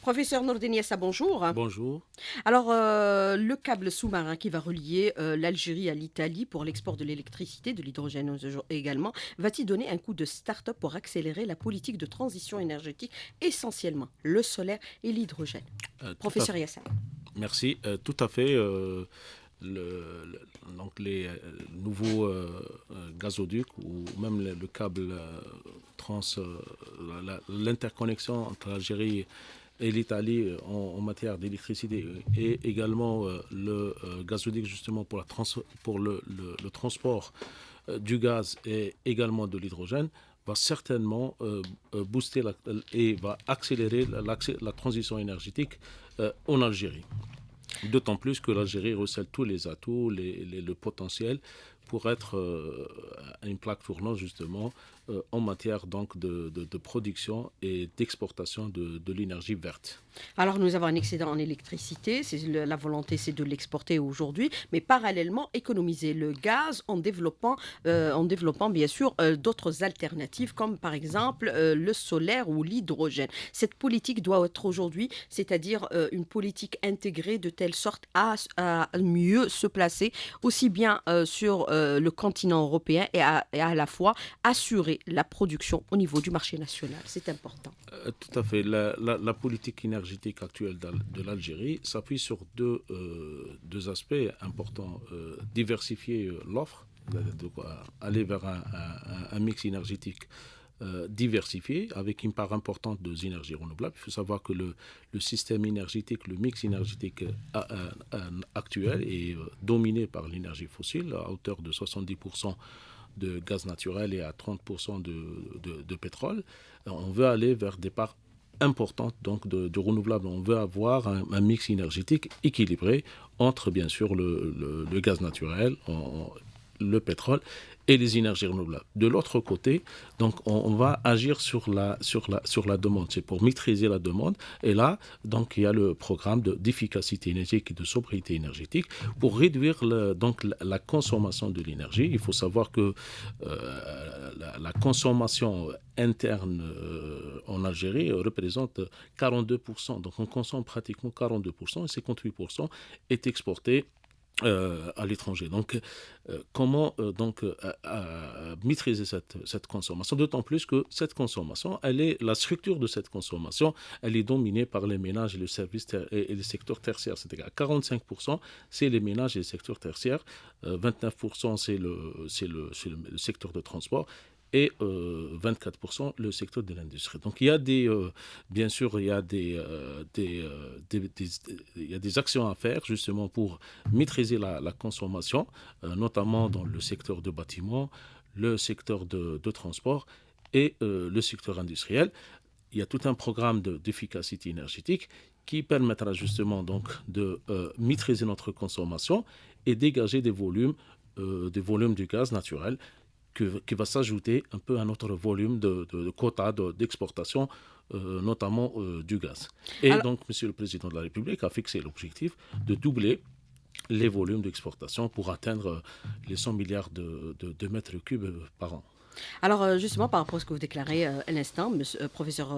Professeur Nordin Yessa, bonjour. Bonjour. Alors, le câble sous-marin qui va relier l'Algérie à l'Italie pour l'export de l'électricité, de l'hydrogène également, va-t-il donner un coup de start-up pour accélérer la politique de transition énergétique, essentiellement le solaire et l'hydrogène? Tout à Professeur fait. Yassa. Merci. Tout à fait. Donc les nouveaux gazoducs ou même le câble l'interconnexion entre l'Algérie et l'Italie en matière d'électricité et également le gazoduc justement pour, pour le transport du gaz et également de l'hydrogène va certainement booster et va accélérer la transition énergétique en Algérie. D'autant plus que l'Algérie recèle tous les atouts, le potentiel pour être une plaque tournante justement en matière donc de production et d'exportation de l'énergie verte. Alors, nous avons un excédent en électricité. La volonté, c'est de l'exporter aujourd'hui, mais parallèlement économiser le gaz en développant bien sûr d'autres alternatives, comme par exemple le solaire ou l'hydrogène. Cette politique doit être aujourd'hui, c'est-à-dire une politique intégrée de telle sorte à mieux se placer aussi bien sur le continent européen et à la fois assurer la production au niveau du marché national. C'est important. Tout à fait. La politique énergétique actuelle de l'Algérie s'appuie sur deux aspects importants. Diversifier l'offre, de quoi aller vers un mix énergétique diversifié avec une part importante des énergies renouvelables. Il faut savoir que le système énergétique, le mix énergétique actuel est dominé par l'énergie fossile à hauteur de 70% de gaz naturel et à 30% de pétrole. On veut aller vers des parts importantes donc de renouvelables. On veut avoir un mix énergétique équilibré entre bien sûr le gaz naturel, le pétrole et les énergies renouvelables. De l'autre côté, donc on va agir sur la demande. C'est pour maîtriser la demande. Et là, donc il y a le programme d'efficacité énergétique et de sobriété énergétique pour réduire donc la consommation de l'énergie. Il faut savoir que la consommation interne en Algérie représente 42%. Donc on consomme pratiquement 42% et 58% est exporté à l'étranger. Donc, comment maîtriser cette consommation? D'autant plus que cette consommation, la structure de cette consommation, elle est dominée par les ménages et les services et les secteurs tertiaires. C'est-à-dire 45%, c'est les ménages et les secteurs tertiaires, 29% c'est le secteur de transport et 24% le secteur de l'industrie. Donc il y a bien sûr, il y a des actions à faire justement pour maîtriser la consommation, notamment dans le secteur de bâtiment, le secteur de transport et le secteur industriel. Il y a tout un programme d'efficacité énergétique qui permettra justement donc de maîtriser notre consommation et dégager des volumes du gaz naturel qui va s'ajouter un peu à notre volume de quotas d'exportation, notamment du gaz. Et Alors, donc, Monsieur le Président de la République a fixé l'objectif de doubler les volumes d'exportation pour atteindre les 100 milliards de mètres cubes par an. Alors, justement, par rapport à ce que vous déclarez à l'instant, professeur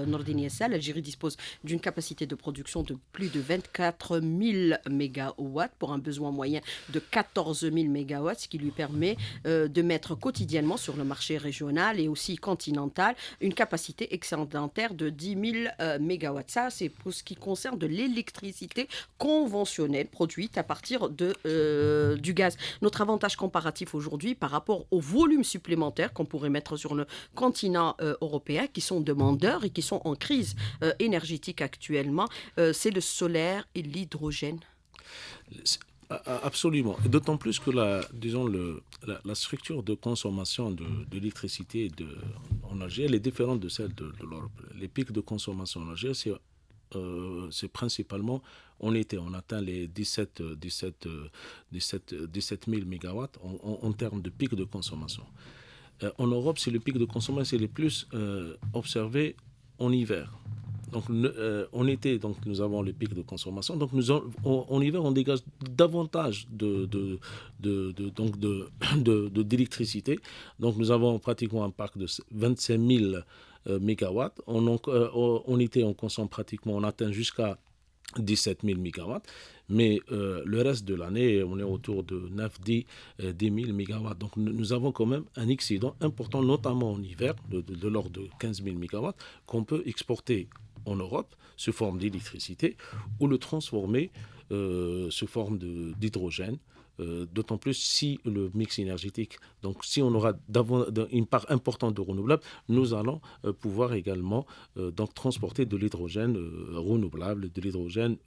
Nordin Yessa, l'Algérie dispose d'une capacité de production de plus de 24 000 mégawatts pour un besoin moyen de 14 000 mégawatts, ce qui lui permet de mettre quotidiennement sur le marché régional et aussi continental une capacité excédentaire de 10 000 mégawatts. Ça, c'est pour ce qui concerne de l'électricité conventionnelle produite à partir du gaz. Notre avantage comparatif aujourd'hui par rapport au volume supplémentaire qu'on pourrait mettre sur le continent européen, qui sont demandeurs et qui sont en crise énergétique actuellement, c'est le solaire et l'hydrogène. Absolument. D'autant plus que disons la structure de consommation de l'électricité en Algérie elle est différente de celle de l'Europe. Les pics de consommation en Algérie, c'est principalement en été. On atteint les 17 000 mégawatts en termes de pic de consommation. En Europe, c'est le pic de consommation, c'est le plus observé en hiver. Donc, en été, donc, nous avons le pic de consommation. Donc, en hiver, on dégage davantage d'électricité. Donc, nous avons pratiquement un parc de 25 000 mégawatts. On consomme pratiquement, on atteint jusqu'à 17 000 mégawatts, mais le reste de l'année, on est autour de 9, 10 000 mégawatts. Donc nous avons quand même un excédent important, notamment en hiver, de l'ordre de 15 000 mégawatts, qu'on peut exporter en Europe sous forme d'électricité ou le transformer sous forme d'hydrogène. D'autant plus si le mix énergétique, donc si on aura une part importante de renouvelables, nous allons pouvoir également donc transporter de l'hydrogène renouvelable, de l'hydrogène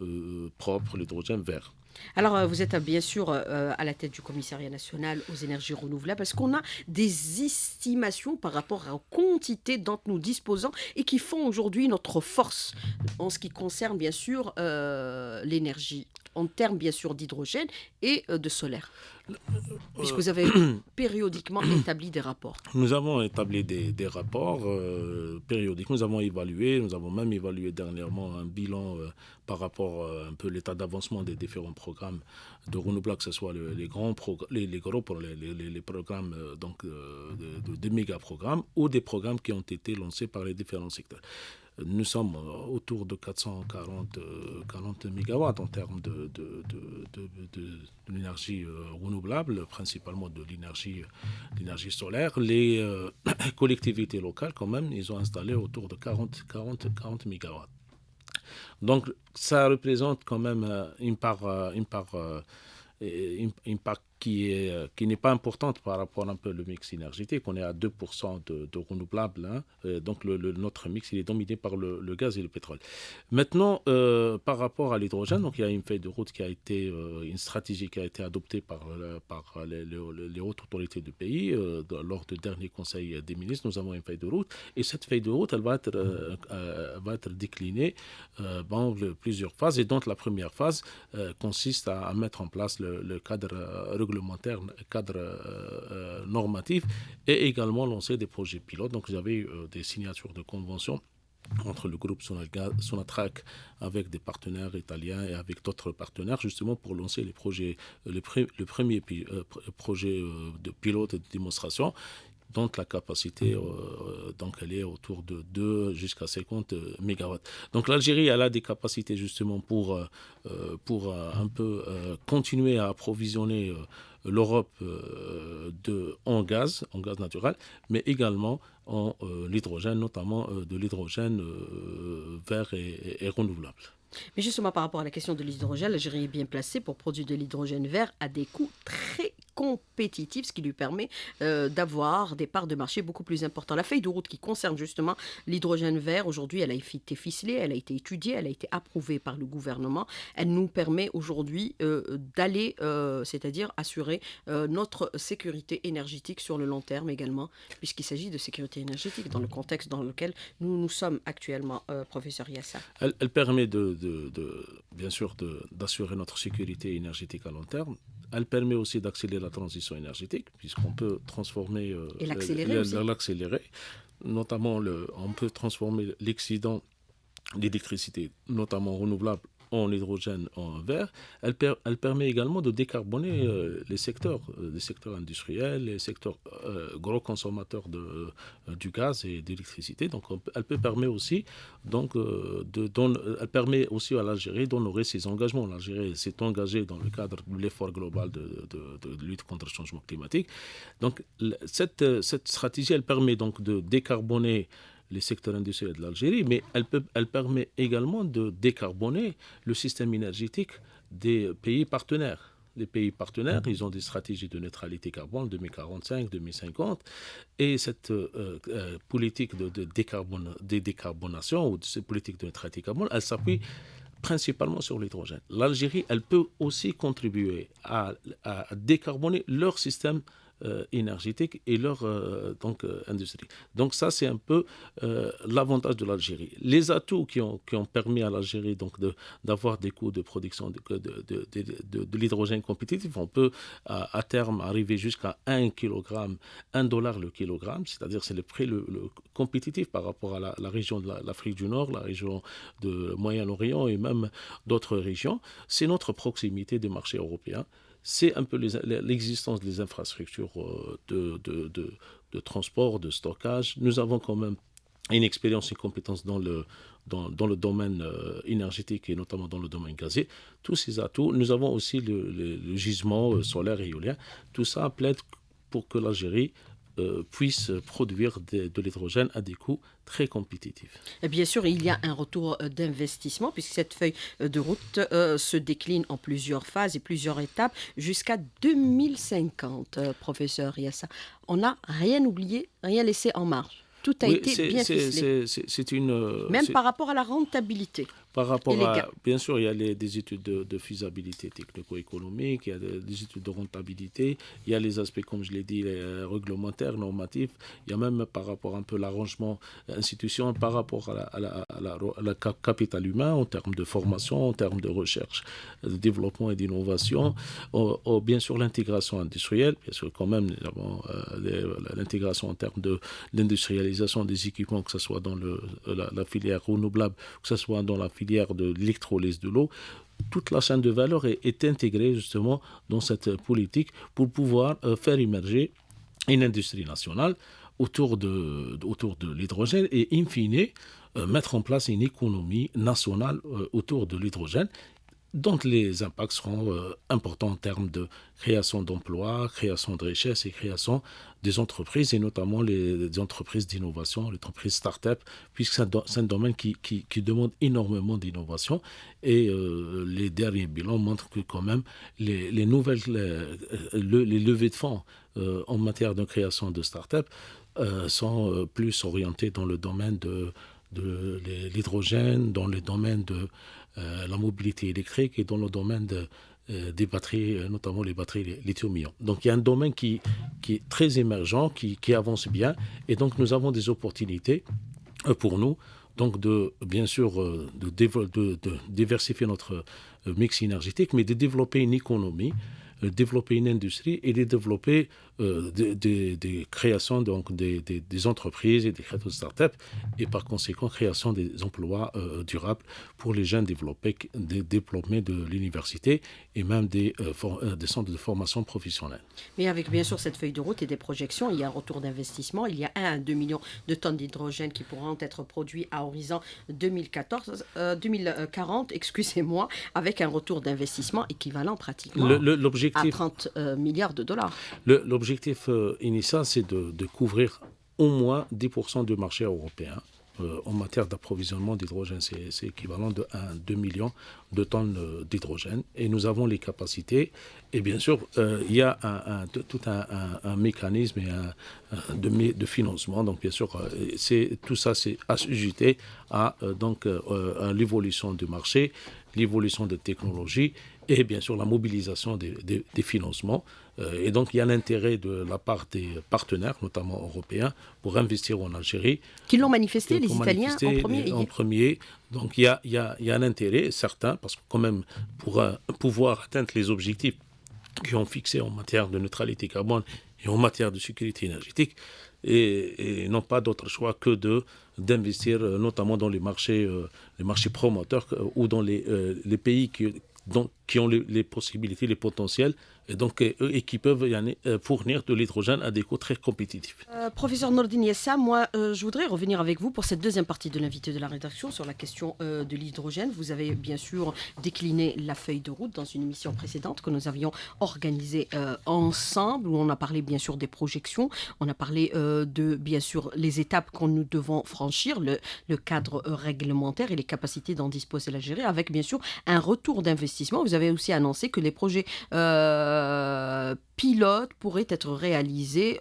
propre, l'hydrogène vert. Alors, vous êtes bien sûr à la tête du Commissariat national aux énergies renouvelables. Est-ce qu'on a des estimations par rapport aux quantités dont nous disposons et qui font aujourd'hui notre force en ce qui concerne bien sûr l'énergie, en termes bien sûr d'hydrogène et de solaire, puisque vous avez périodiquement établi des rapports. Nous avons établi des rapports périodiques. Nous avons même évalué dernièrement un bilan par rapport un peu l'état d'avancement des différents programmes de renouvelables, que ce soit les gros les programmes de méga programmes ou des programmes qui ont été lancés par les différents secteurs. Nous sommes autour de 40 mégawatts en termes de l'énergie renouvelable, principalement de l'énergie solaire. Les collectivités locales, quand même, ils ont installé autour de 40 mégawatts. Donc, ça représente quand même une part qui n'est pas importante par rapport un peu au mix énergétique. On est à 2% de renouvelables. Donc notre mix il est dominé par le gaz et le pétrole. Maintenant, par rapport à l'hydrogène, donc il y a une feuille de route une stratégie qui a été adoptée par les hautes autorités du pays. Lors du dernier conseil des ministres, nous avons une feuille de route. Et cette feuille de route, elle va être déclinée dans plusieurs phases. Et donc la première phase consiste à mettre en place le cadre réglementaire, cadre normatif, et également lancer des projets pilotes. Donc vous avez des signatures de conventions entre le groupe Sonatrach avec des partenaires italiens et avec d'autres partenaires, justement pour lancer les projets, le premier projet de pilote et de démonstration, dont la capacité, donc elle est autour de 2 jusqu'à 50 mégawatts. Donc l'Algérie, elle a des capacités justement pour un peu continuer à approvisionner l'Europe en gaz naturel, mais également en l'hydrogène, notamment de l'hydrogène vert et renouvelable. Mais justement, par rapport à la question de l'hydrogène, l'Algérie est bien placée pour produire de l'hydrogène vert à des coûts très compétitifs, ce qui lui permet d'avoir des parts de marché beaucoup plus importantes. La feuille de route qui concerne justement l'hydrogène vert, aujourd'hui, elle a été ficelée, elle a été étudiée, elle a été approuvée par le gouvernement. Elle nous permet aujourd'hui d'aller, c'est-à-dire assurer notre sécurité énergétique sur le long terme également, puisqu'il s'agit de sécurité énergétique dans le contexte dans lequel nous sommes actuellement, professeur Yassa. Elle permet bien sûr d'assurer notre sécurité énergétique à long terme. Elle permet aussi d'accélérer la transition énergétique, puisqu'on peut transformer et l'accélérer. Notamment, on peut transformer l'excédent d'électricité, notamment renouvelable, en hydrogène, en vert. Elle permet également de décarboner les secteurs industriels, les secteurs gros consommateurs du gaz et d'électricité. Donc, elle permet aussi, elle permet aussi à l'Algérie d'honorer ses engagements. L'Algérie s'est engagée dans le cadre de l'effort global de lutte contre le changement climatique. Donc, cette stratégie, elle permet donc de décarboner les secteurs industriels de l'Algérie, mais elle permet également de décarboner le système énergétique des pays partenaires. Les pays partenaires, ils ont des stratégies de neutralité carbone 2045, 2050, et cette politique de décarbonation ou de cette politique de neutralité carbone, elle s'appuie principalement sur l'hydrogène. L'Algérie, elle peut aussi contribuer à décarboner leur système énergétique et leur industrie. Donc ça, c'est un peu l'avantage de l'Algérie. Les atouts qui ont permis à l'Algérie d'avoir des coûts de production de l'hydrogène compétitif, on peut à terme arriver jusqu'à 1 kg, 1 dollar le kilogramme, c'est-à-dire c'est le prix le compétitif par rapport à la région de l'Afrique du Nord, la région de Moyen-Orient et même d'autres régions. C'est notre proximité des marchés européens. C'est un peu l'existence des infrastructures de transport, de stockage. Nous avons quand même une expérience et compétence dans le domaine énergétique et notamment dans le domaine gazier. Tous ces atouts, nous avons aussi le gisement solaire et éolien. Tout ça plaide pour que l'Algérie puisse produire de l'hydrogène à des coûts très compétitifs. Et bien sûr, il y a un retour d'investissement puisque cette feuille de route se décline en plusieurs phases et plusieurs étapes jusqu'à 2050, professeur Yassa. On n'a rien oublié, rien laissé en marge. Tout a Oui, été bien ficelé, c'est une... même par rapport à la rentabilité Par et rapport les gains. à, bien sûr, il y a des études de faisabilité technico-économique, il y a des études de rentabilité, il y a les aspects, comme je l'ai dit, réglementaires, normatifs, il y a même par rapport un peu l'arrangement institutionnel, par rapport à la capital humain, en termes de formation, en termes de recherche, de développement et d'innovation, bien sûr l'intégration industrielle, bien sûr quand même, nous avons l'intégration en termes de l'industrialisation des équipements, que ce soit dans la filière renouvelable, que ce soit dans la filière de l'électrolyse de l'eau. Toute la chaîne de valeur est intégrée justement dans cette politique pour pouvoir faire émerger une industrie nationale autour de l'hydrogène et in fine mettre en place une économie nationale autour de l'hydrogène dont les impacts seront importants en termes de création d'emplois, création de richesses et création des entreprises, et notamment les entreprises d'innovation, les entreprises start-up, puisque c'est un domaine qui demande énormément d'innovation. Et les derniers bilans montrent que quand même les levées de fonds en matière de création de start-up sont plus orientées dans le domaine de l'hydrogène, dans le domaine de la mobilité électrique et dans le domaine des batteries, notamment les batteries lithium-ion. Donc il y a un domaine qui est très émergent, qui avance bien, et donc nous avons des opportunités pour nous, donc bien sûr de diversifier notre mix énergétique, mais de développer une économie, développer une industrie et de développer des créations, donc des entreprises et des créations de start-up, et par conséquent création des emplois durables pour les jeunes diplômés de l'université et même des centres de formation professionnelle. Mais avec bien sûr cette feuille de route et des projections, il y a un retour d'investissement. Il y a 1 à 2 millions de tonnes d'hydrogène qui pourront être produits à horizon 2040, excusez-moi, avec un retour d'investissement équivalent pratiquement à 30 milliards de dollars. L'objectif initial, c'est de couvrir au moins 10% du marché européen. En matière d'approvisionnement d'hydrogène, c'est équivalent de 1 à 2 millions de tonnes d'hydrogène. Et nous avons les capacités. Et bien sûr, il y a tout un mécanisme de financement. Donc, bien sûr, tout ça, c'est assujetti à l'évolution du marché, l'évolution des technologies et bien sûr la mobilisation des financements. Et donc il y a l'intérêt de la part des partenaires, notamment européens, pour investir en Algérie. Qui l'ont manifesté, les Italiens, en premier. Donc il y a un intérêt certain, parce que quand même, pour pouvoir atteindre les objectifs qui ont fixés en matière de neutralité carbone et en matière de sécurité énergétique, et n'ont pas d'autre choix que d'investir notamment dans les marchés promoteurs ou dans les pays qui ont les possibilités, les potentiels, et qui peuvent fournir de l'hydrogène à des coûts très compétitifs. Professeur Nordine Yessa, moi, je voudrais revenir avec vous pour cette deuxième partie de l'invité de la rédaction sur la question de l'hydrogène. Vous avez bien sûr décliné la feuille de route dans une émission précédente que nous avions organisée ensemble, où on a parlé bien sûr des projections, on a parlé de bien sûr les étapes que nous devons franchir, le cadre réglementaire et les capacités dont dispose l'Algérie, avec bien sûr un retour d'investissement. Vous avez aussi annoncé que les projets pilotes pourraient être réalisés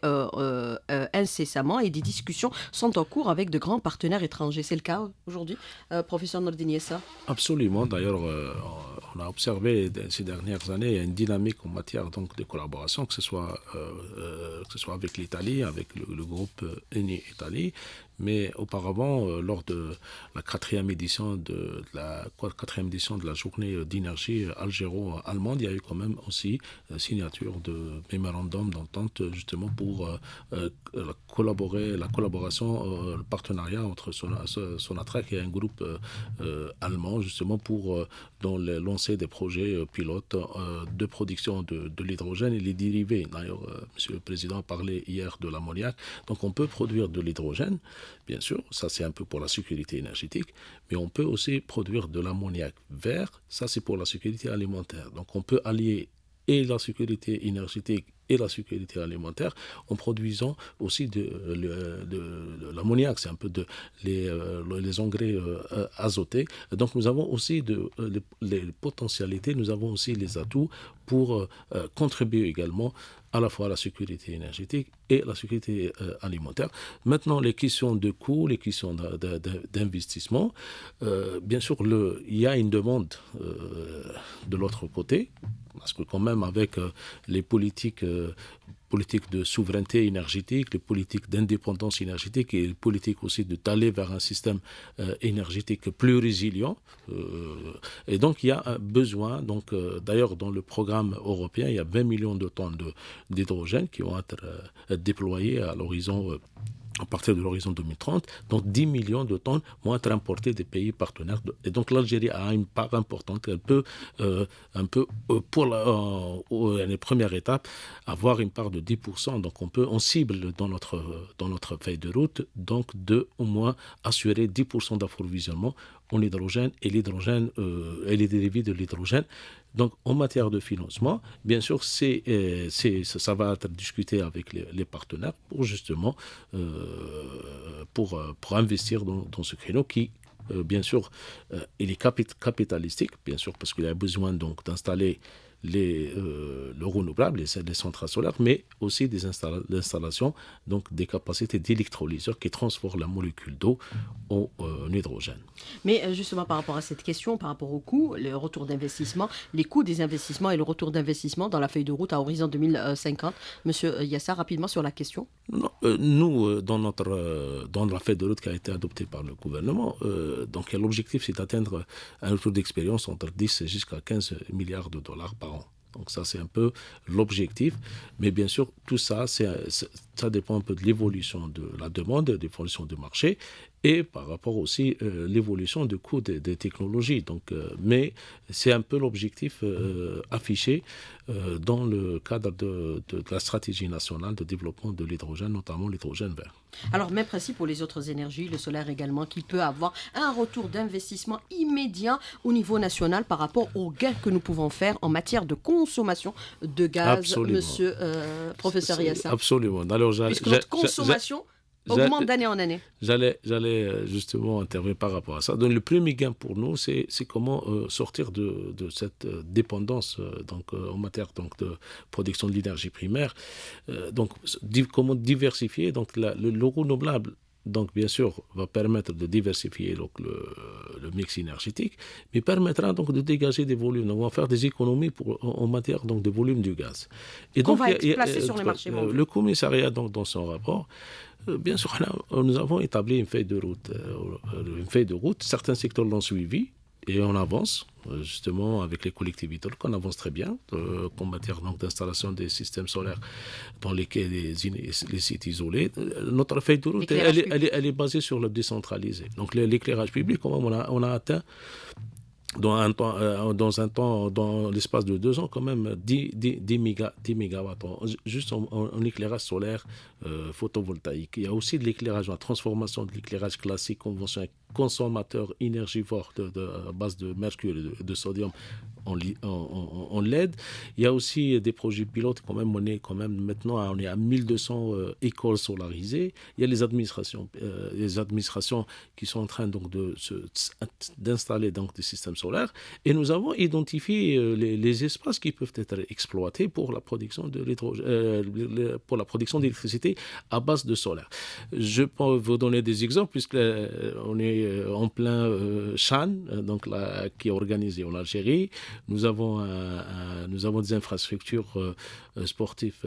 incessamment et des discussions sont en cours avec de grands partenaires étrangers. C'est le cas aujourd'hui, professeur Nordine Yessa? Absolument. D'ailleurs, on a observé ces dernières années une dynamique en matière donc, de collaboration, que ce soit avec l'Italie, avec le groupe Eni Italie, mais auparavant, lors de la quatrième édition de la journée d'énergie algéro-allemande, il y a eu quand même aussi signature de mémorandum d'entente justement pour la collaboration, le partenariat entre Sonatrach et un groupe allemand justement pour lancer des projets pilotes de production de l'hydrogène et les dérivés. D'ailleurs, Monsieur le Président a parlé hier de l'ammoniac. Donc on peut produire de l'hydrogène bien sûr, ça c'est un peu pour la sécurité énergétique, mais on peut aussi produire de l'ammoniac vert, ça c'est pour la sécurité alimentaire. Donc on peut allier et la sécurité énergétique et la sécurité alimentaire en produisant aussi de l'ammoniac, c'est un peu les engrais azotés. Donc nous avons aussi les potentialités, nous avons aussi les atouts pour contribuer également à la fois à la sécurité énergétique et la sécurité alimentaire. Maintenant, les questions de coûts, les questions d'investissement, bien sûr, il y a une demande de l'autre côté, parce que quand même avec les politiques de souveraineté énergétique, les politiques d'indépendance énergétique et les politiques aussi d'aller vers un système énergétique plus résilient. Et donc, il y a un besoin. Donc, d'ailleurs, dans le programme européen, il y a 20 millions de tonnes d'hydrogène qui vont être déployées à partir de l'horizon 2030, donc 10 millions de tonnes vont être importées des pays partenaires. Et donc l'Algérie a une part importante. Elle peut, pour la première étape, avoir une part de 10%. Donc on cible dans notre feuille de route, donc de au moins assurer 10% d'approvisionnement en hydrogène et les dérivés de l'hydrogène. Donc, en matière de financement, bien sûr, ça va être discuté avec les partenaires pour justement pour investir dans ce créneau qui, bien sûr, il est capitalistique, bien sûr, parce qu'il y a besoin donc d'installer le renouvelable, les centrales solaires, mais aussi des installations, donc des capacités d'électrolyseurs qui transforment la molécule d'eau en hydrogène. Mais justement, par rapport à cette question, par rapport au coût, le retour d'investissement, les coûts des investissements et le retour d'investissement dans la feuille de route à horizon 2050, Monsieur Yassar, rapidement sur la question. Non, nous, dans la feuille de route qui a été adoptée par le gouvernement, donc l'objectif c'est d'atteindre un retour d'expérience entre 10 jusqu'à 15 milliards de dollars par an. Donc ça, c'est un peu l'objectif. Mais bien sûr, tout ça, ça dépend un peu de l'évolution de la demande, de l'évolution du marché et par rapport aussi l'évolution du coût des technologies. Donc, mais c'est un peu l'objectif affiché dans le cadre de la stratégie nationale de développement de l'hydrogène, notamment l'hydrogène vert. Alors, même principe pour les autres énergies, le solaire également, qui peut avoir un retour d'investissement immédiat au niveau national par rapport aux gains que nous pouvons faire en matière de consommation de gaz, Absolument. Monsieur professeur Yassar. Absolument. Alors, puisque notre consommation augmente d'année en année. J'allais justement intervenir par rapport à ça. Donc, le premier gain pour nous, c'est comment sortir de cette dépendance en matière de production de l'énergie primaire. Comment diversifier le renouvelable. Donc, bien sûr, va permettre de diversifier le mix énergétique, mais permettra donc de dégager des volumes. Donc, on va faire des économies en matière de volume du gaz. Et donc, va être placé sur les marchés mondiaux. Le commissariat, dans son rapport, bien sûr, nous avons établi une feuille de route. Certains secteurs l'ont suivi et on avance, justement, avec les collectivités, qu'on avance très bien en matière d'installation des systèmes solaires dans les sites isolés. Notre feuille de route, elle est basée sur le décentralisé. Donc l'éclairage public, on a atteint dans l'espace de 2 ans, quand même, 10 mégawatts, juste en éclairage solaire photovoltaïque. Il y a aussi de l'éclairage, la transformation de l'éclairage classique conventionnel, consommateur énergivore à base de mercure et de sodium en LED. Il y a aussi des projets pilotes, on est maintenant à 1200 écoles solarisées. Il y a les administrations qui sont en train d'installer des systèmes solaires. Et nous avons identifié les espaces qui peuvent être exploités pour la production d'électricité à base de solaire. Je peux vous donner des exemples puisqu'on est en plein Chan, qui est organisé en Algérie. Nous avons des infrastructures sportives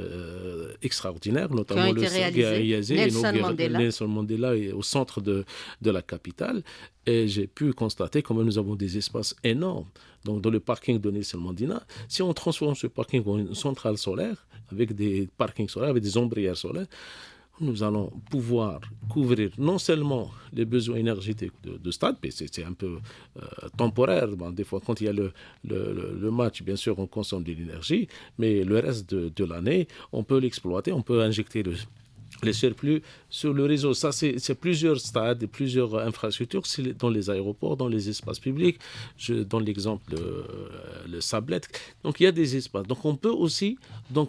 extraordinaires, notamment qui ont été réalisées. Nelson Mandela est au centre de la capitale. Et j'ai pu constater comment nous avons des espaces énormes. Donc, dans le parking de Nelson Mandela, si on transforme ce parking en une centrale solaire, avec des parkings solaires, avec des ombrières solaires, nous allons pouvoir couvrir non seulement les besoins énergétiques de stade, mais c'est un peu temporaire. Des fois, quand il y a le match, bien sûr, on consomme de l'énergie, mais le reste de l'année, on peut l'exploiter, on peut injecter les surplus sur le réseau. Ça, c'est plusieurs stades et plusieurs infrastructures. C'est dans les aéroports, dans les espaces publics. Je donne l'exemple le sablette. Donc, il y a des espaces. Donc, on peut aussi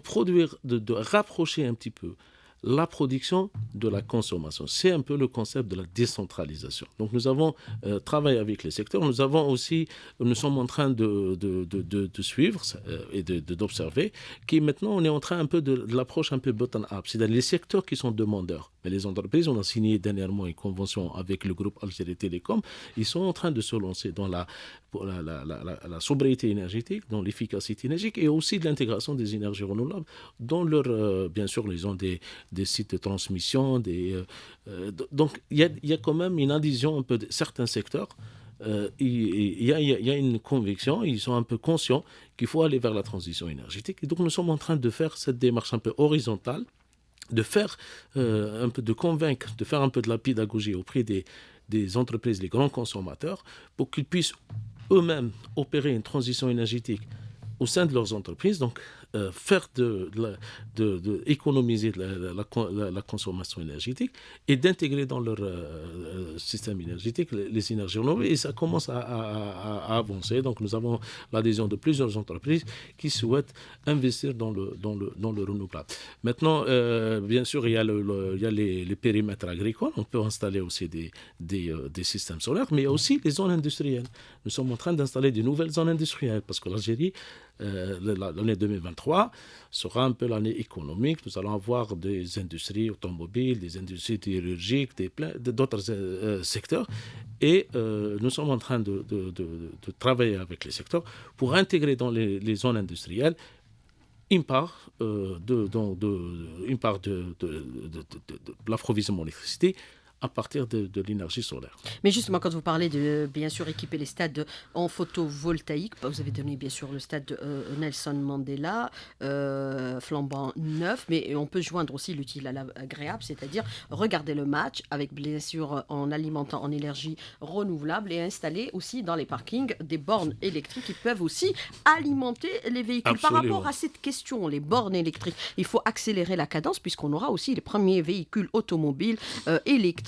produire, de rapprocher un petit peu la production de la consommation. C'est un peu le concept de la décentralisation. Donc nous avons travaillé avec les secteurs. Nous sommes en train de suivre et d'observer maintenant on est en train un peu de l'approche un peu bottom-up. C'est-à-dire les secteurs qui sont demandeurs. Mais les entreprises, on a signé dernièrement une convention avec le groupe Algérie Télécom. Ils sont en train de se lancer dans la sobriété énergétique, dans l'efficacité énergétique et aussi de l'intégration des énergies renouvelables dans leur... bien sûr, ils ont des sites de transmission. Donc, il y a quand même une adhésion un peu de certains secteurs. Il y a une conviction, ils sont un peu conscients qu'il faut aller vers la transition énergétique. Et donc, nous sommes en train de faire cette démarche un peu horizontale, de faire un peu de convaincre, de faire un peu de la pédagogie auprès des entreprises, des grands consommateurs, pour qu'ils puissent eux-mêmes opérer une transition énergétique au sein de leurs entreprises, donc faire économiser la consommation énergétique et d'intégrer dans leur système énergétique les énergies renouvelables. Et ça commence à avancer. Donc nous avons l'adhésion de plusieurs entreprises qui souhaitent investir dans le renouvelable. Maintenant, bien sûr, il y a les périmètres agricoles. On peut installer aussi des systèmes solaires, mais il y a aussi les zones industrielles. Nous sommes en train d'installer de nouvelles zones industrielles parce que l'Algérie, l'année 2023 sera un peu l'année économique. Nous allons avoir des industries automobiles, des industries chirurgiques, d'autres secteurs. Et nous sommes en train de travailler avec les secteurs pour intégrer dans les zones industrielles une part de l'approvisionnement en électricité à partir de l'énergie solaire. Mais justement, quand vous parlez de, bien sûr, équiper les stades en photovoltaïque, vous avez donné, bien sûr, le stade de Nelson Mandela, flambant neuf, mais on peut joindre aussi l'utile à l'agréable, c'est-à-dire regarder le match avec, bien sûr, en alimentant en énergie renouvelable et installer aussi dans les parkings des bornes électriques qui peuvent aussi alimenter les véhicules. Absolument. Par rapport à cette question, les bornes électriques, il faut accélérer la cadence puisqu'on aura aussi les premiers véhicules automobiles électriques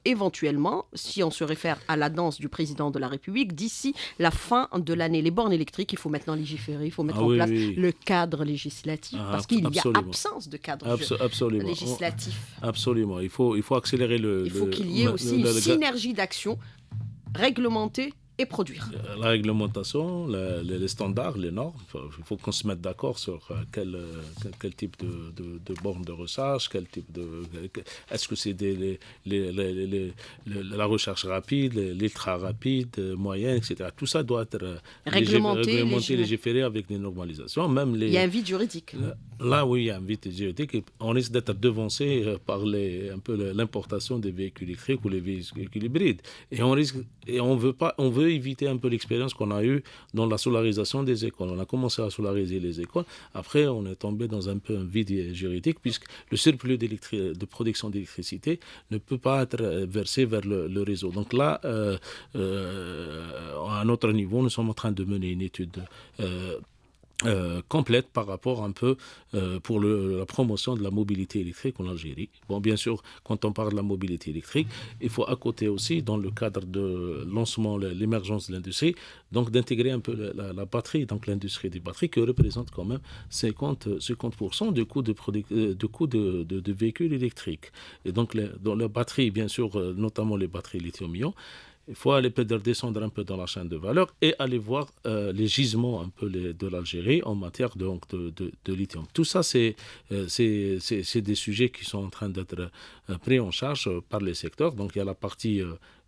éventuellement, si on se réfère à la danse du président de la République, d'ici la fin de l'année. Les bornes électriques, il faut maintenant légiférer, il faut mettre en place le cadre législatif, parce qu'il y a absence de cadre législatif. Absolument, il faut accélérer il faut qu'il y ait aussi une synergie d'action réglementée et produire. La réglementation, les standards, les normes, il faut qu'on se mette d'accord sur quel type de borne de recharge, quel type est-ce que c'est la recherche rapide, l'ultra rapide, moyenne, etc. Tout ça doit être réglementé, légiféré avec des normalisations. Il y a un vide juridique. Là, oui, il y a un vide juridique. Et on risque d'être devancé par l'importation des véhicules électriques ou les véhicules hybrides. Et on veut éviter un peu l'expérience qu'on a eue dans la solarisation des écoles. On a commencé à solariser les écoles. Après, on est tombé dans un vide juridique puisque le surplus de production d'électricité ne peut pas être versé vers le réseau. Donc là, à un autre niveau, nous sommes en train de mener une étude complète par rapport un peu pour la promotion de la mobilité électrique en Algérie. Bon, bien sûr, quand on parle de la mobilité électrique, il faut à côté aussi, dans le cadre de lancement, l'émergence de l'industrie, donc d'intégrer un peu la batterie, donc l'industrie des batteries, qui représente quand même 50% du coût de véhicules électriques. Et donc, dans la batterie, bien sûr, notamment les batteries lithium-ion, il faut aller peut-être descendre un peu dans la chaîne de valeur et aller voir les gisements un peu de l'Algérie en matière de lithium. Tout ça, c'est des sujets qui sont en train d'être pris en charge par les secteurs. Donc il y a la partie,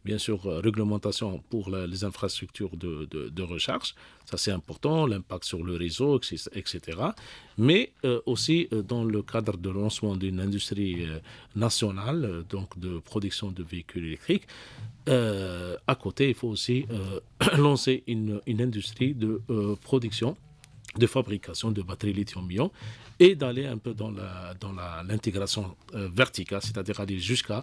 bien sûr, réglementation pour les infrastructures de recharge. Ça, c'est important, l'impact sur le réseau, etc. Mais aussi dans le cadre de lancement d'une industrie nationale, donc de production de véhicules électriques. À côté, il faut aussi lancer une industrie de production de fabrication de batteries lithium-ion et d'aller un peu dans l'intégration verticale, c'est-à-dire aller jusqu'à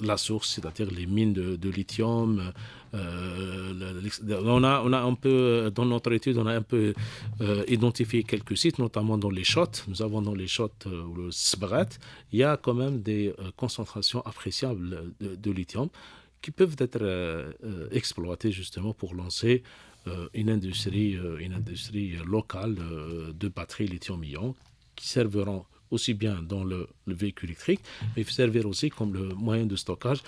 la source, c'est-à-dire les mines de lithium. On a un peu, dans notre étude, on a un peu identifié quelques sites, notamment dans les Chottes. Nous avons dans les Chottes le Sbret, il y a quand même des concentrations appréciables de lithium qui peuvent être exploitées justement pour lancer une industrie locale de batteries lithium-ion qui serviront aussi bien dans le véhicule électrique, mais servir aussi comme le moyen de stockage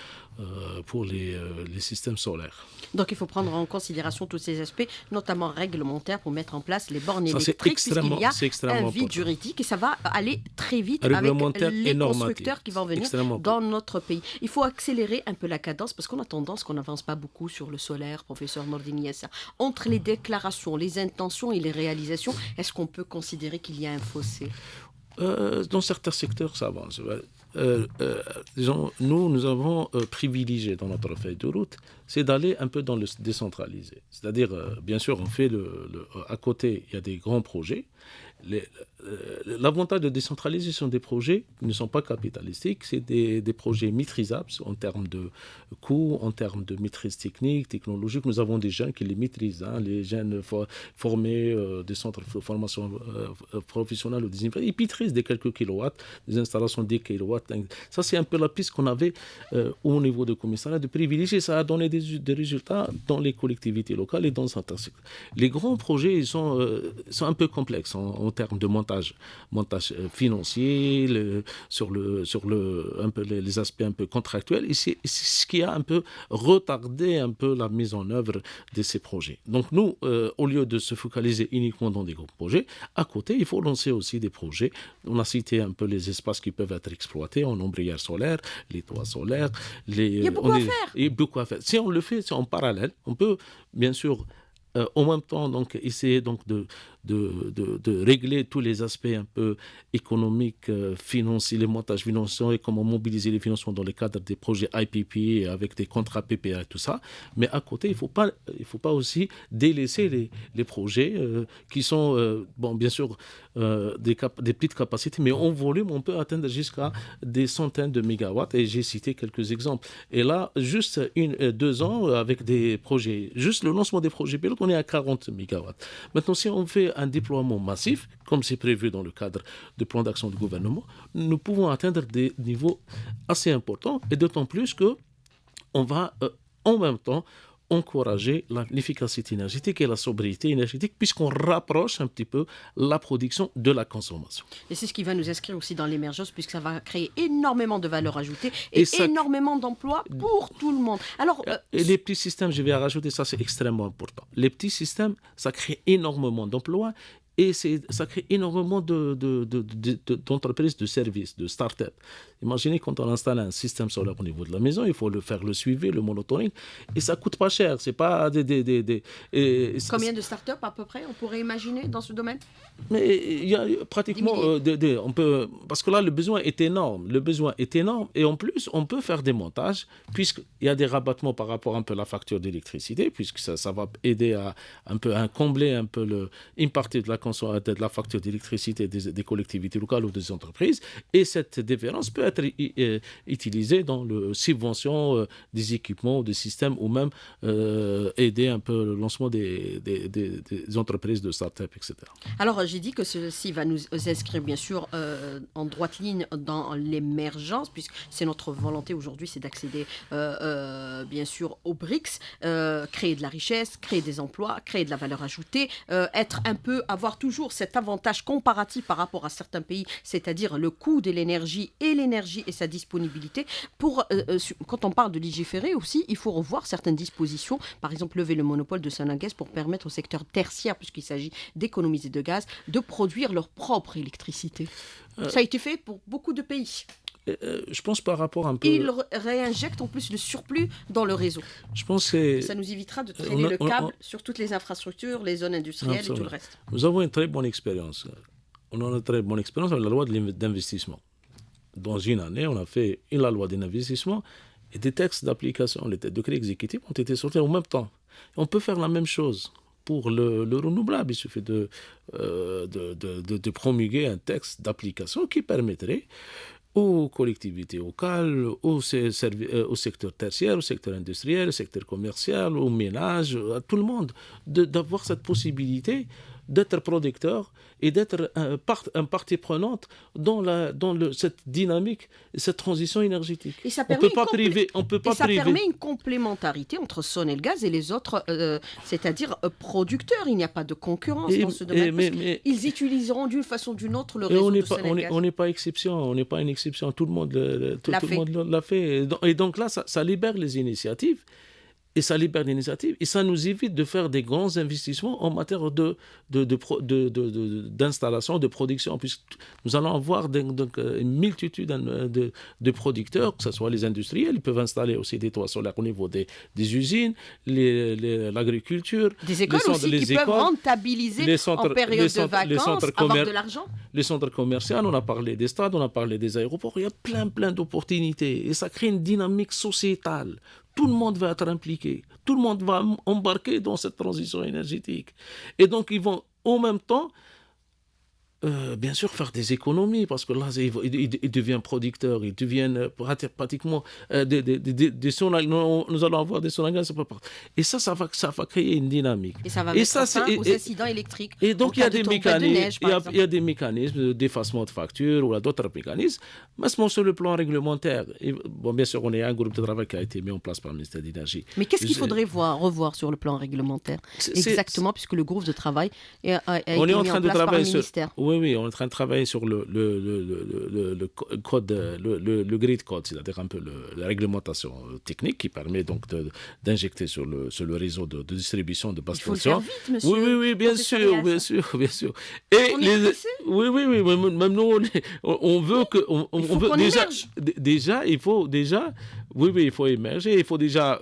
pour les systèmes solaires. Donc il faut prendre en considération tous ces aspects, notamment réglementaires, pour mettre en place les bornes Ça, électriques, puisqu'il y a un vide important. juridique et ça va aller très vite avec les constructeurs qui vont venir dans notre pays. Il faut accélérer un peu la cadence parce qu'on a tendance qu'on n'avance pas beaucoup sur le solaire, professeur Nordine Yessa. Entre les déclarations, les intentions et les réalisations, est-ce qu'on peut considérer qu'il y a un fossé ? Dans certains secteurs, ça avance. Nous avons privilégié dans notre feuille de route, c'est d'aller un peu dans le décentralisé. C'est-à-dire, bien sûr, on fait à côté, il y a des grands projets. L'avantage de décentraliser sont des projets qui ne sont pas capitalistiques, c'est des projets maîtrisables en termes de coûts, en termes de maîtrise technique, technologique. Nous avons des jeunes qui les maîtrisent, les jeunes formés des centres de formation professionnelle ou des universités, ils maîtrisent des quelques kilowatts, des installations de 10 kilowatts. Ça, c'est un peu la piste qu'on avait au niveau du commissariat de privilégier. Ça a donné des résultats dans les collectivités locales et dans certains secteurs. Les grands projets, ils sont un peu complexes en termes de montage financier, un peu les aspects un peu contractuels. Et c'est ce qui a un peu retardé un peu la mise en œuvre de ces projets. Donc nous, au lieu de se focaliser uniquement dans des gros projets, à côté, il faut lancer aussi des projets. On a cité un peu les espaces qui peuvent être exploités en ombrière solaire, les toits solaires. Il y a beaucoup à faire. Il y a beaucoup à faire. Si on le fait, c'est en parallèle. On peut, bien sûr, en même temps, donc, essayer donc, de régler tous les aspects un peu économiques, financiers, les montages financiers et comment mobiliser les financements dans le cadre des projets IPP avec des contrats PPA et tout ça. Mais à côté, il ne faut pas aussi délaisser les projets qui sont, bien sûr, des petites capacités, mais en volume, on peut atteindre jusqu'à des centaines de mégawatts et j'ai cité quelques exemples. Et là, juste 2 ans avec des projets, juste le lancement des projets pilotes, on est à 40 mégawatts. Maintenant, si on fait un déploiement massif, comme c'est prévu dans le cadre du plan d'action du gouvernement, nous pouvons atteindre des niveaux assez importants et d'autant plus qu'on va en même temps encourager l'efficacité énergétique et la sobriété énergétique puisqu'on rapproche un petit peu la production de la consommation. Et c'est ce qui va nous inscrire aussi dans l'émergence puisque ça va créer énormément de valeur ajoutée et énormément d'emplois pour tout le monde. Alors, et les petits systèmes, je vais rajouter ça, c'est extrêmement important. Les petits systèmes, ça crée énormément d'emplois et ça crée énormément d'entreprises, de services, de start-up. Imaginez quand on installe un système solaire au niveau de la maison, il faut faire le suivi, le monitoring, et ça coûte pas cher. C'est pas combien de start-up à peu près on pourrait imaginer dans ce domaine ? Mais il y a pratiquement on peut, parce que là le besoin est énorme. Et en plus on peut faire des montages puisqu'il y a des rabattements par rapport un peu à la facture d'électricité puisque ça va aider à un peu à combler un peu une partie de la facture d'électricité des collectivités locales ou des entreprises. Et cette différence peut être utilisée dans la subvention des équipements ou des systèmes ou même aider un peu le lancement des entreprises de start-up, etc. Alors, j'ai dit que ceci va nous inscrire, bien sûr, en droite ligne dans l'émergence, puisque c'est notre volonté aujourd'hui, c'est d'accéder, bien sûr, aux BRICS, créer de la richesse, créer des emplois, créer de la valeur ajoutée, avoir toujours cet avantage comparatif par rapport à certains pays, c'est-à-dire le coût de l'énergie et sa disponibilité. Quand on parle de légiférer aussi, il faut revoir certaines dispositions, par exemple, lever le monopole de Sonagaz pour permettre au secteur tertiaire, puisqu'il s'agit d'économiser de gaz, de produire leur propre électricité. Ça a été fait pour beaucoup de pays. Je pense par rapport un peu... Ils réinjectent en plus le surplus dans le réseau. Je pense que... Ça nous évitera de traîner le câble sur toutes les infrastructures, les zones industrielles et tout le reste. Nous avons une très bonne expérience. On a une très bonne expérience avec la loi d'investissement. Dans une année, on a fait la loi d'investissement et des textes d'application, les décrets exécutifs ont été sortis en même temps. On peut faire la même chose pour le renouvelable. Il suffit de promulguer un texte d'application qui permettrait aux collectivités locales, au secteur tertiaire, au secteur industriel, au secteur commercial, aux ménages, à tout le monde, d'avoir cette possibilité d'être producteur et d'être un partie prenante dans cette dynamique, cette transition énergétique. Et ça On permet, permet une complémentarité entre Sonelgaz et les autres, c'est-à-dire producteurs. Il n'y a pas de concurrence dans ce domaine. Ils utiliseront d'une façon ou d'une autre le réseau de Sonelgaz. On n'est pas exception, on n'est pas une exception. Tout le monde l'a fait. Et donc là, ça libère les initiatives. Et ça libère l'initiative et ça nous évite de faire des grands investissements en matière d'installation, de production, puisque nous allons avoir une multitude de producteurs, que ce soit les industriels, ils peuvent installer aussi des toits solaires au niveau des usines, l'agriculture. Des écoles aussi qui peuvent rentabiliser en période de vacances, avoir de l'argent. Les centres commerciaux, on a parlé des stades, on a parlé des aéroports, il y a plein d'opportunités et ça crée une dynamique sociétale. Tout le monde va être impliqué, tout le monde va embarquer dans cette transition énergétique. Et donc, ils vont en même temps, bien sûr, faire des économies, parce que là, ils deviennent producteurs, ils deviennent pratiquement nous allons avoir des Sonelgaz. Et ça va créer une dynamique. Et ça va mettre fin aux incidents électriques. Et donc, il y a des mécanismes d'effacement de factures ou d'autres mécanismes, mais sur le plan réglementaire. Bien sûr, on est un groupe de travail qui a été mis en place par le ministère de l'Énergie. Mais qu'est-ce qu'il faudrait revoir sur le plan réglementaire exactement, puisque le groupe de travail a été mis en place par le ministère. Oui, on est en train de travailler sur le code, le grid code, c'est-à-dire un peu la réglementation technique qui permet donc d'injecter sur le réseau de distribution de basse tension. Il faut le faire vite, monsieur. Oui, bien sûr. Et même nous, on veut que... Il faut il faut émerger, il faut déjà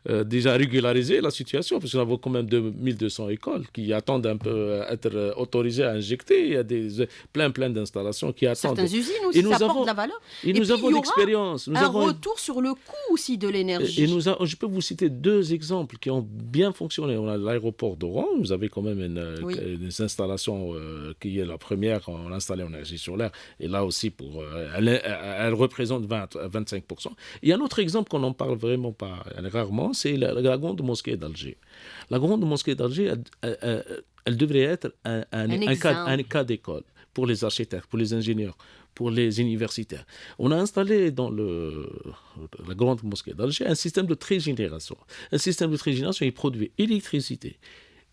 régulariser la situation, parce que nous avons quand même 2200 écoles qui attendent un peu à être autorisées à injecter. Il y a plein d'installations qui attendent. Certaines usines aussi, ça apporte de la valeur. Et nous avons l'expérience. Un retour sur le coût aussi de l'énergie. Et je peux vous citer 2 exemples qui ont bien fonctionné. On a l'aéroport d'Oran, vous avez quand même une installation qui est la première, on a installé en énergie solaire, et là aussi, elle représente 25%. Il y a un autre exemple qu'on n'en parle vraiment pas rarement, c'est la grande mosquée d'Alger. La grande mosquée d'Alger, elle devrait être un cas d'école pour les architectes, pour les ingénieurs, pour les universitaires. On a installé dans la grande mosquée d'Alger un système de trigénération. Un système de trigénération, il produit l'électricité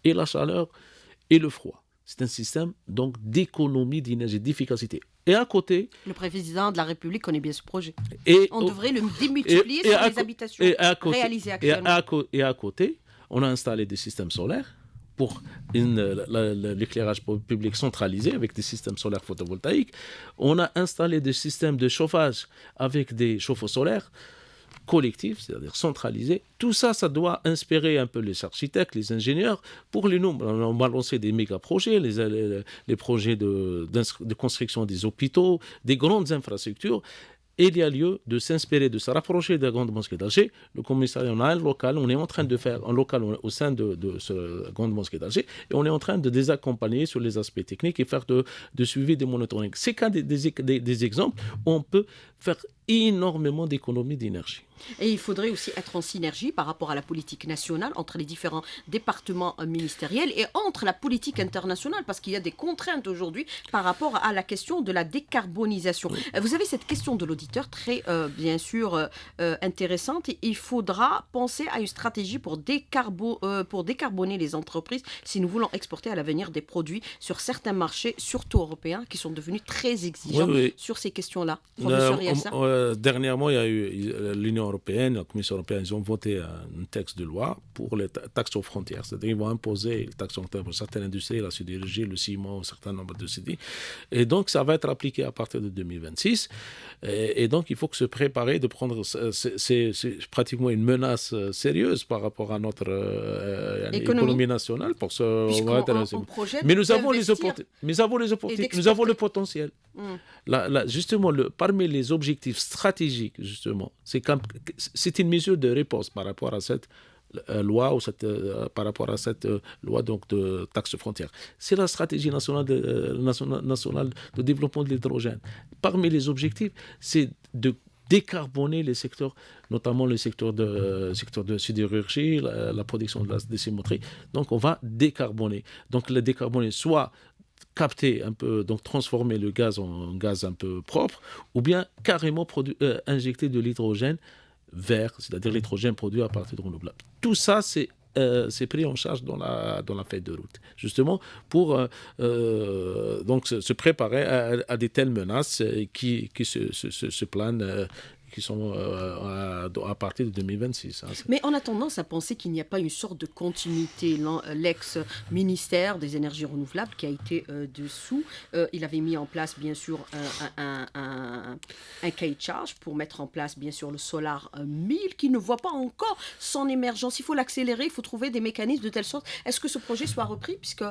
et la chaleur et le froid. C'est un système donc d'économie d'énergie, d'efficacité. Et à côté... Le président de la République connaît bien ce projet. On devrait le démultiplier sur les habitations réalisées actuellement. Et à côté, on a installé des systèmes solaires pour l'éclairage public centralisé avec des systèmes solaires photovoltaïques. On a installé des systèmes de chauffage avec des chauffe-eau solaires collectifs, c'est-à-dire centralisés. Tout ça, ça doit inspirer un peu les architectes, les ingénieurs. Pour les nombres, on va lancer des méga-projets, les projets de construction des hôpitaux, des grandes infrastructures. Et il y a lieu de s'inspirer, de se rapprocher de la grande mosquée d'Alger. Le commissariat, on a un local, on est en train de faire un local au sein de cette grande mosquée d'Alger, et on est en train de les accompagner sur les aspects techniques et faire de suivi des monitoring. C'est qu'un des exemples où on peut faire énormément d'économies d'énergie. Et il faudrait aussi être en synergie par rapport à la politique nationale entre les différents départements ministériels et entre la politique internationale, parce qu'il y a des contraintes aujourd'hui par rapport à la question de la décarbonisation. Oui. Vous avez cette question de l'auditeur très, bien sûr, intéressante. Il faudra penser à une stratégie pour décarboner les entreprises si nous voulons exporter à l'avenir des produits sur certains marchés, surtout européens, qui sont devenus très exigeants sur ces questions-là. Dernièrement, il y a eu l'Union européenne, la Commission européenne, ils ont voté un texte de loi pour les taxes aux frontières. C'est-à-dire qu'ils vont imposer les taxes aux frontières pour certaines industries, la sidérurgie, le ciment, un certain nombre de CD. Et donc, ça va être appliqué à partir de 2026. Et donc, il faut se préparer de prendre... C'est pratiquement une menace sérieuse par rapport à notre économie nationale. Mais nous avons les opportunités. Nous avons le potentiel. Justement, parmi les objectifs stratégiques, justement, c'est une mesure de réponse par rapport à cette loi ou par rapport à cette loi donc, de taxe frontière. C'est la stratégie nationale de développement de l'hydrogène. Parmi les objectifs, c'est de décarboner les secteurs, notamment le secteur de sidérurgie, la production de cimenterie. Donc, on va décarboner. Donc, le décarboner, soit capter un peu, donc transformer le gaz en gaz un peu propre, ou bien carrément injecter de l'hydrogène vert, c'est-à-dire l'hydrogène produit à partir de renouvelables. Tout ça, c'est pris en charge dans la feuille de route, justement pour donc se préparer à des telles menaces qui se planent, qui sont à partir de 2026. Hein. Mais on a tendance à penser qu'il n'y a pas une sorte de continuité. L'ex-ministère des énergies renouvelables qui a été dessous, il avait mis en place bien sûr un cahier de charge pour mettre en place bien sûr le Solar 1000 qui ne voit pas encore son émergence. Il faut l'accélérer, il faut trouver des mécanismes de telle sorte. Est-ce que ce projet soit repris puisque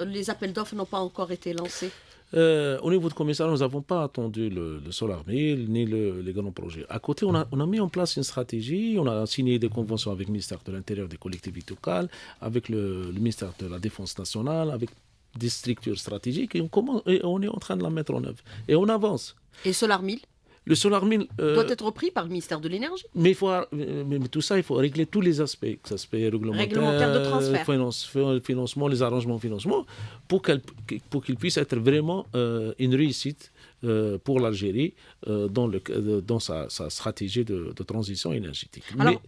les appels d'offres n'ont pas encore été lancés? Au niveau du commissaire, nous n'avons pas attendu le Solar 1000 ni les grands projets. À côté, on a mis en place une stratégie, on a signé des conventions avec le ministère de l'Intérieur, des collectivités locales, avec le ministère de la Défense nationale, avec des structures stratégiques, et on est en train de la mettre en œuvre. Et on avance. Et Solar 1000 Le Solar 1000 doit être repris par le ministère de l'Énergie. Mais tout ça, il faut régler tous les aspects, que ça aspect réglementaire, de transfert, financement, les arrangements financement, pour qu'il puisse être vraiment une réussite pour l'Algérie dans sa stratégie de transition énergétique. Alors,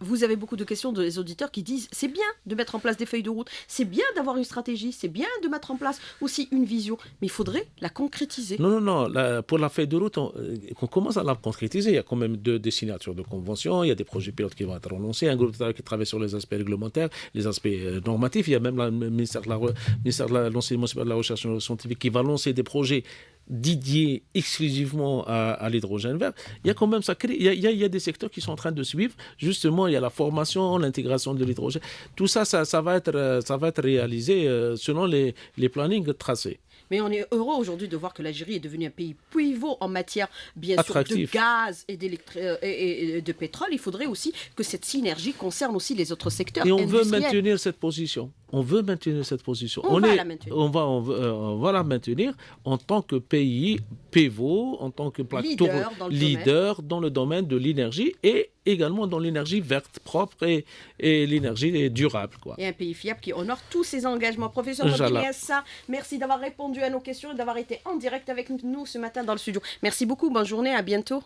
vous avez beaucoup de questions des auditeurs qui disent c'est bien de mettre en place des feuilles de route, c'est bien d'avoir une stratégie, c'est bien de mettre en place aussi une vision, mais il faudrait la concrétiser. Non. Pour la feuille de route, on commence à la concrétiser. Il y a quand même des signatures de conventions, il y a des projets pilotes qui vont être annoncés, un groupe de travail qui travaille sur les aspects réglementaires, les aspects normatifs. Il y a même le ministère de l'Enseignement supérieur de la Recherche scientifique qui va lancer des projets dédiés exclusivement à l'hydrogène vert. Il y a quand même il y a des secteurs qui sont en train de suivre. Justement, il y a la formation, l'intégration de l'hydrogène. Tout ça, ça va être réalisé selon les plannings tracés. Mais on est heureux aujourd'hui de voir que l'Algérie est devenue un pays pivot en matière, bien attractif. sûr, de gaz et de pétrole. Il faudrait aussi que cette synergie concerne aussi les autres secteurs. Et on veut maintenir cette position. On va la maintenir. On va la maintenir en tant que pays pivot, en tant que leader dans le domaine de l'énergie et également dans l'énergie verte, propre et l'énergie durable. Quoi. Et un pays fiable qui honore tous ses engagements. Professeur Nordine Essa, merci d'avoir répondu à nos questions et d'avoir été en direct avec nous ce matin dans le studio. Merci beaucoup, bonne journée, à bientôt.